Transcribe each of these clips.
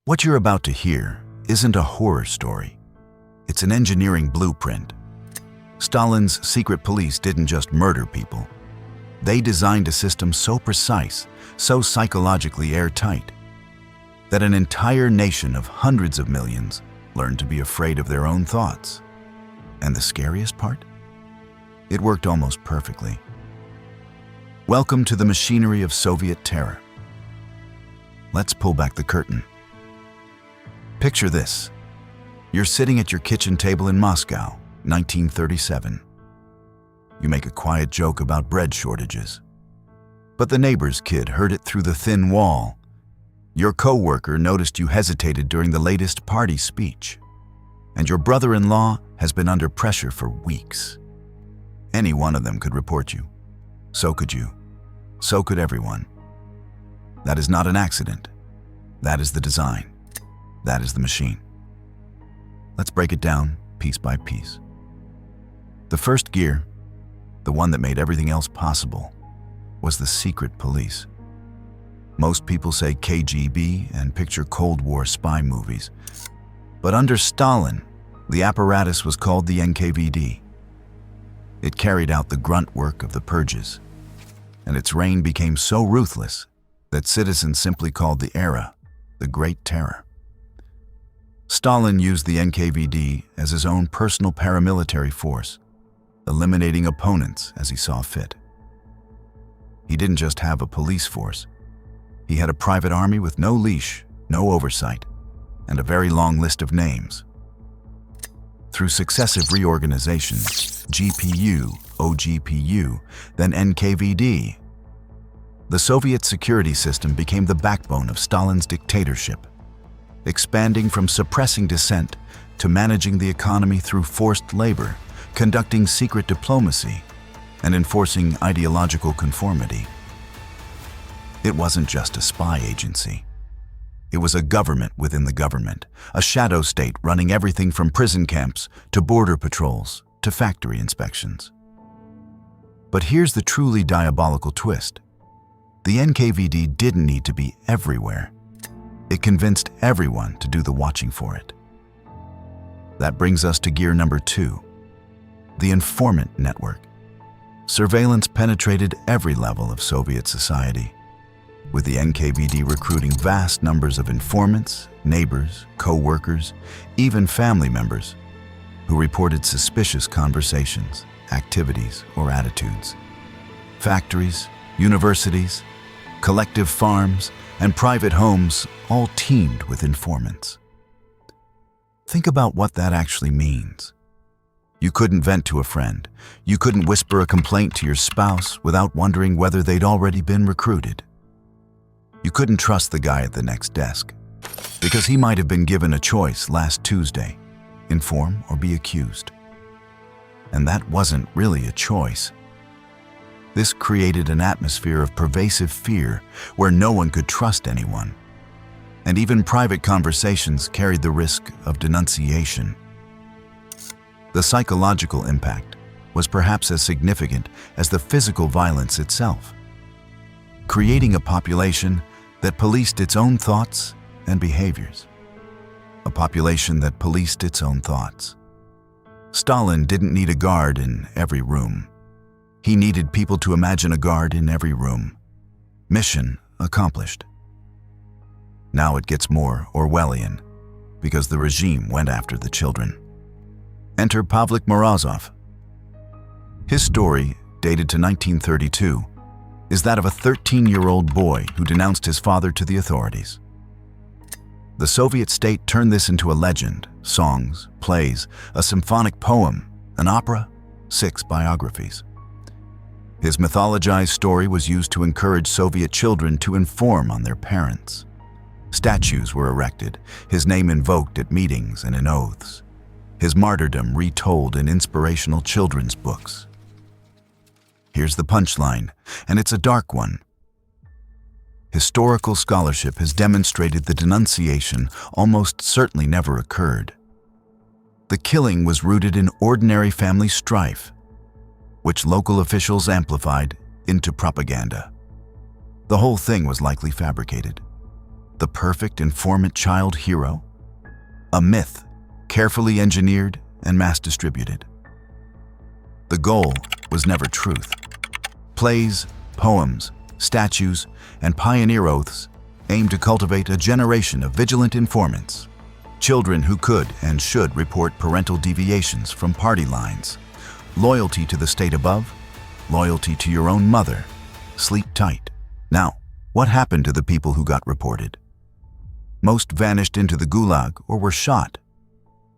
What you're about to hear isn't a horror story. It's an engineering blueprint. Stalin's secret police didn't just murder people. They designed a system so precise, so psychologically airtight, that an entire nation of hundreds of millions learned to be afraid of their own thoughts. And the scariest part? It worked almost perfectly. Welcome to the machinery of Soviet terror. Let's pull back the curtain. Picture this. You're sitting at your kitchen table in Moscow, 1937. You make a quiet joke about bread shortages. But the neighbor's kid heard it through the thin wall. Your co-worker noticed you hesitated during the latest party speech. And your brother-in-law has been under pressure for weeks. Any one of them could report you. So could you. So could everyone. That is not an accident. That is the design. That is the machine. Let's break it down piece by piece. The first gear, the one that made everything else possible, was the secret police. Most people say KGB and picture Cold War spy movies. But under Stalin, the apparatus was called the NKVD. It carried out the grunt work of the purges, and its reign became so ruthless that citizens simply called the era the Great Terror. Stalin used the NKVD as his own personal paramilitary force, eliminating opponents as he saw fit. He didn't just have a police force. He had a private army with no leash, no oversight, and a very long list of names. Through successive reorganizations, GPU, OGPU, then NKVD, the Soviet security system became the backbone of Stalin's dictatorship, expanding from suppressing dissent to managing the economy through forced labor, conducting secret diplomacy, and enforcing ideological conformity. It wasn't just a spy agency. It was a government within the government, a shadow state running everything from prison camps to border patrols to factory inspections. But here's the truly diabolical twist. The NKVD didn't need to be everywhere. It convinced everyone to do the watching for it. That brings us to gear number 2, the informant network. Surveillance penetrated every level of Soviet society, with the NKVD recruiting vast numbers of informants, neighbors, co-workers, even family members who reported suspicious conversations, activities, or attitudes. Factories, universities, collective farms, and private homes all teemed with informants. Think about what that actually means. You couldn't vent to a friend. You couldn't whisper a complaint to your spouse without wondering whether they'd already been recruited. You couldn't trust the guy at the next desk because he might have been given a choice last Tuesday, inform or be accused. And that wasn't really a choice. This created an atmosphere of pervasive fear where no one could trust anyone. And even private conversations carried the risk of denunciation. The psychological impact was perhaps as significant as the physical violence itself, creating a population that policed its own thoughts and behaviors. A population that policed its own thoughts. Stalin didn't need a guard in every room. He needed people to imagine a guard in every room. Mission accomplished. Now it gets more Orwellian, because the regime went after the children. Enter Pavlik Morozov. His story, dated to 1932, is that of a 13-year-old boy who denounced his father to the authorities. The Soviet state turned this into a legend, songs, plays, a symphonic poem, an opera, 6 biographies. His mythologized story was used to encourage Soviet children to inform on their parents. Statues were erected, his name invoked at meetings and in oaths. His martyrdom retold in inspirational children's books. Here's the punchline, and it's a dark one. Historical scholarship has demonstrated the denunciation almost certainly never occurred. The killing was rooted in ordinary family strife, which local officials amplified into propaganda. The whole thing was likely fabricated. The perfect informant child hero? A myth, carefully engineered and mass distributed. The goal was never truth. Plays, poems, statues, and pioneer oaths aimed to cultivate a generation of vigilant informants, children who could and should report parental deviations from party lines, loyalty to the state above, loyalty to your own mother. Sleep tight. Now, what happened to the people who got reported? Most vanished into the gulag or were shot.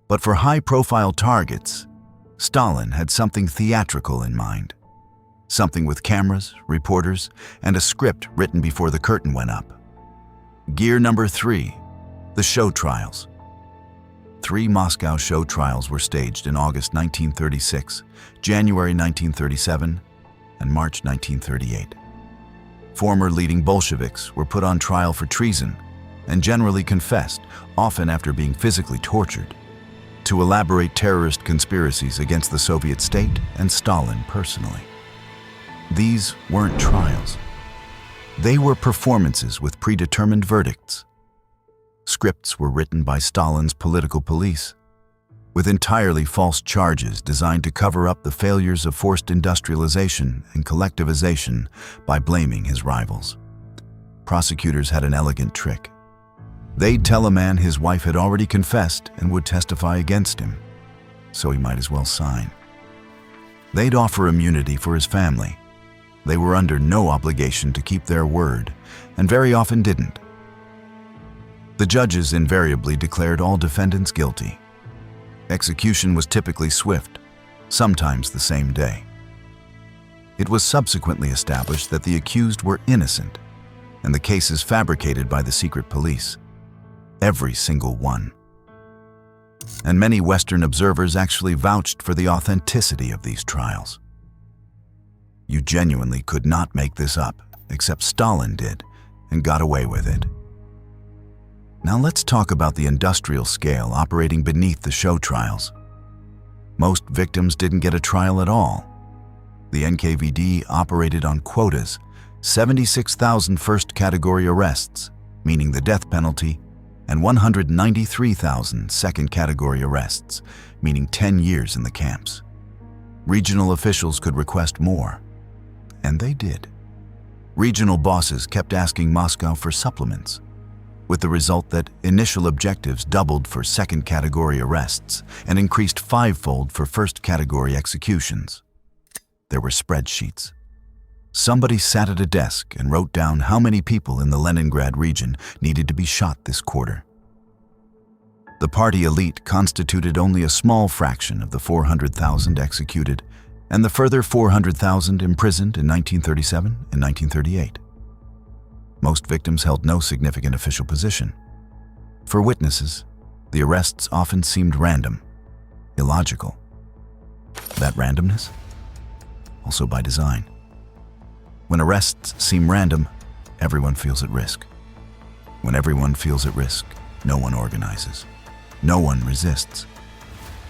But for high-profile targets, Stalin had something theatrical in mind. Something with cameras, reporters, and a script written before the curtain went up. Gear number 3, the show trials. 3 Moscow show trials were staged in August 1936, January 1937, and March 1938. Former leading Bolsheviks were put on trial for treason and generally confessed, often after being physically tortured, to elaborate terrorist conspiracies against the Soviet state and Stalin personally. These weren't trials. They were performances with predetermined verdicts. Scripts were written by Stalin's political police, with entirely false charges designed to cover up the failures of forced industrialization and collectivization by blaming his rivals. Prosecutors had an elegant trick. They'd tell a man his wife had already confessed and would testify against him, so he might as well sign. They'd offer immunity for his family. They were under no obligation to keep their word, and very often didn't. The judges invariably declared all defendants guilty. Execution was typically swift, sometimes the same day. It was subsequently established that the accused were innocent, and the cases fabricated by the secret police. Every single one. And many Western observers actually vouched for the authenticity of these trials. You genuinely could not make this up, except Stalin did, and got away with it. Now let's talk about the industrial scale operating beneath the show trials. Most victims didn't get a trial at all. The NKVD operated on quotas, 76,000 first-category arrests, meaning the death penalty, and 193,000 second-category arrests, meaning 10 years in the camps. Regional officials could request more, and they did. Regional bosses kept asking Moscow for supplements, with the result that initial objectives doubled for second-category arrests and increased 5-fold for first-category executions. There were spreadsheets. Somebody sat at a desk and wrote down how many people in the Leningrad region needed to be shot this quarter. The party elite constituted only a small fraction of the 400,000 executed and the further 400,000 imprisoned in 1937 and 1938. Most victims held no significant official position. For witnesses, the arrests often seemed random, illogical. That randomness? Also by design. When arrests seem random, everyone feels at risk. When everyone feels at risk, no one organizes. No one resists.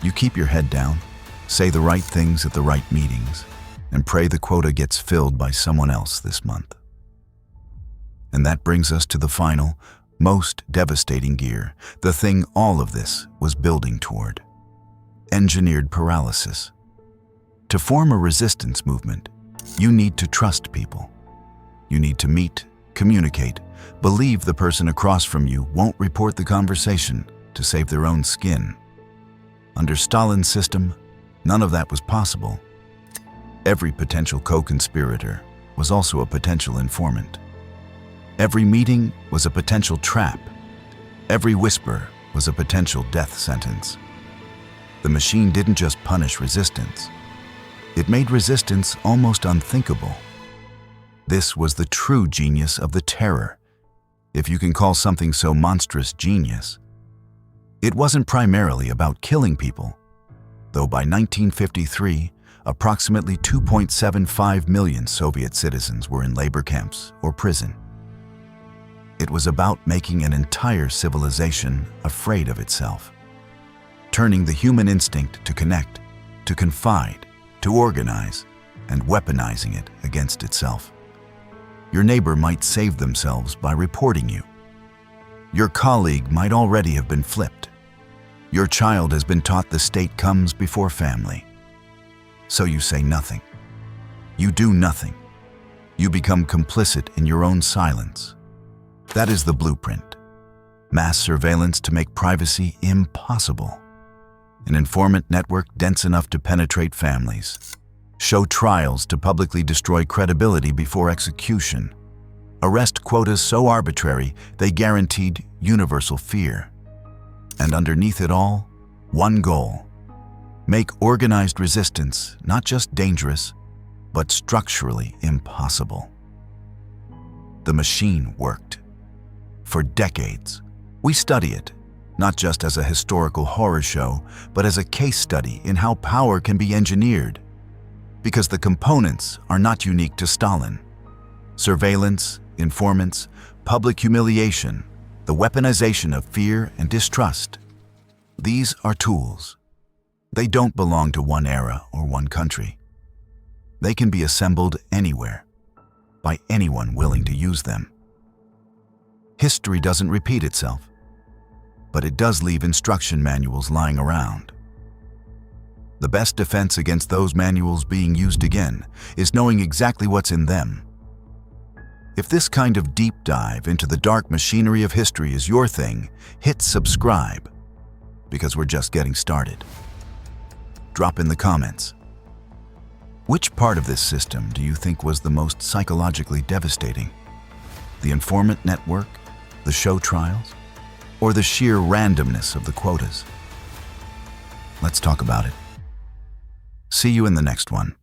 You keep your head down, say the right things at the right meetings, and pray the quota gets filled by someone else this month. And that brings us to the final, most devastating gear, the thing all of this was building toward. Engineered paralysis. To form a resistance movement, you need to trust people. You need to meet, communicate, believe the person across from you won't report the conversation to save their own skin. Under Stalin's system, none of that was possible. Every potential co-conspirator was also a potential informant. Every meeting was a potential trap. Every whisper was a potential death sentence. The machine didn't just punish resistance. It made resistance almost unthinkable. This was the true genius of the terror, if you can call something so monstrous genius. It wasn't primarily about killing people, though by 1953, approximately 2.75 million Soviet citizens were in labor camps or prison. It was about making an entire civilization afraid of itself, turning the human instinct to connect, to confide, to organize, and weaponizing it against itself. Your neighbor might save themselves by reporting you. Your colleague might already have been flipped. Your child has been taught the state comes before family. So you say nothing. You do nothing. You become complicit in your own silence. That is the blueprint. Mass surveillance to make privacy impossible. An informant network dense enough to penetrate families. Show trials to publicly destroy credibility before execution. Arrest quotas so arbitrary they guaranteed universal fear. And underneath it all, one goal: make organized resistance not just dangerous, but structurally impossible. The machine worked. For decades, we study it, not just as a historical horror show, but as a case study in how power can be engineered. Because the components are not unique to Stalin. Surveillance, informants, public humiliation, the weaponization of fear and distrust. These are tools. They don't belong to one era or one country. They can be assembled anywhere, by anyone willing to use them. History doesn't repeat itself, but it does leave instruction manuals lying around. The best defense against those manuals being used again is knowing exactly what's in them. If this kind of deep dive into the dark machinery of history is your thing, hit subscribe, because we're just getting started. Drop in the comments. Which part of this system do you think was the most psychologically devastating? The informant network, the show trials, or the sheer randomness of the quotas? Let's talk about it. See you in the next one.